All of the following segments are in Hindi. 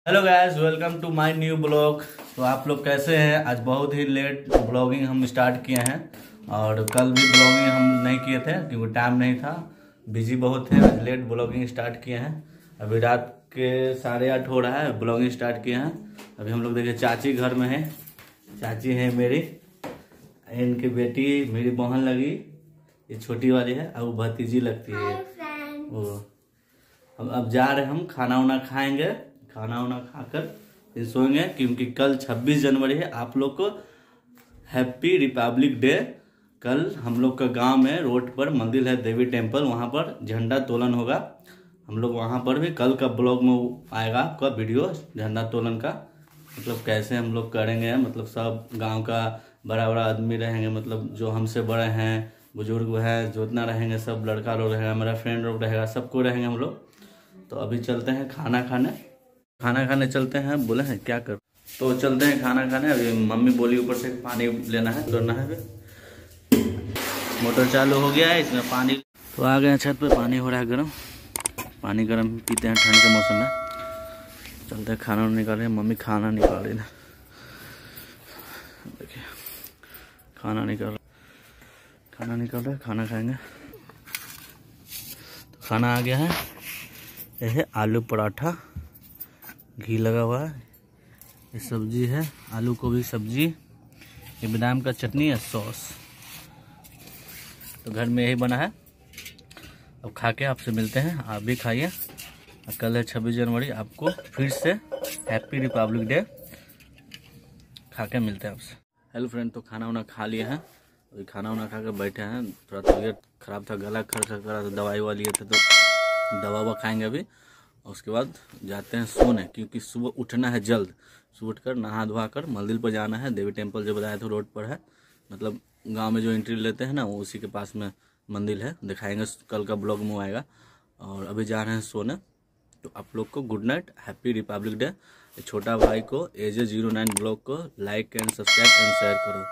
Hello guys, welcome to my new blog. तो आप लोग कैसे हैं? आज बहुत ही लेट ब्लॉगिंग हम स्टार्ट किए हैं और कल भी ब्लॉगिंग हम नहीं किए थे क्योंकि टाइम नहीं था, बिजी बहुत थे। आज लेट ब्लॉगिंग स्टार्ट किए हैं। अभी रात के 8:30 हो रहा है, ब्लॉगिंग स्टार्ट किए हैं। अभी हम लोग देखिए चाची घर में है, चाची है मेरी, इनकी बेटी मेरी बहन लगी, ये छोटी वाली है और वो भतीजी लगती है वो। अब जा रहे हम खाना वाना खाएंगे, खाना वाना खाकर फिर सोएंगे क्योंकि कल 26 जनवरी है। आप लोग को हैप्पी रिपब्लिक डे। कल हम लोग का गांव में रोड पर मंदिर है देवी टेम्पल, वहां पर झंडा तोलन होगा। हम लोग वहां पर भी कल का ब्लॉग में आएगा आपका वीडियो झंडा तोलन का, मतलब कैसे हम लोग करेंगे। मतलब सब गांव का बड़ा बड़ा आदमी रहेंगे, मतलब जो हमसे बड़े हैं, बुजुर्ग हैं, जो इतना रहेंगे, सब लड़का लोग रहेगा, मेरा फ्रेंड लोग रहेगा, सबको रहेंगे हम लोग। तो अभी चलते हैं खाना खाने चलते हैं। बोले हैं क्या कर, तो चलते हैं खाना खाने। अभी मम्मी बोली ऊपर से पानी लेना है, करना है। मोटर चालू हो गया है, इसमें पानी। तो आ गए छत पे, पानी हो रहा है गर्म, पानी गर्म पीते हैं ठंड के मौसम में। चलते हैं खाना निकाल रहे हैं, मम्मी खाना निकाल रही है। देखिए खाना निकाल रहे, खाना खाएंगे। तो खाना आ गया है, यह है आलू पराठा, घी लगा हुआ है, ये सब्जी है आलू गोभी सब्जी, ये बादाम का चटनी है, सॉस। तो घर में यही बना है। अब खा के आपसे मिलते हैं, आप भी खाइए। कल है 26 जनवरी, आपको फिर से हैप्पी रिपब्लिक डे। खा के मिलते हैं आपसे। हेलो फ्रेंड, तो खाना वाना खा लिए हैं, अभी खाना वाना खा के बैठे हैं। थोड़ा तबीयत खराब था, गला खर करा था, दवाई वाली लिए थे, तो दवा खाएंगे अभी। और उसके बाद जाते हैं सोने, क्योंकि सुबह उठना है जल्द। सुबह उठकर नहा धोवा कर मंदिर पर जाना है। देवी टेम्पल जो बताया था रोड पर है, मतलब गांव में जो एंट्री लेते हैं ना, वो उसी के पास में मंदिर है। दिखाएंगे, कल का ब्लॉग में आएगा। और अभी जा रहे हैं सोने। तो आप लोग को good night, happy Republic day. छोटा भाई को AJ09 ब्लॉग को like and subscribe and share करो,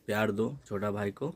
प्यार दो छोटा भाई को।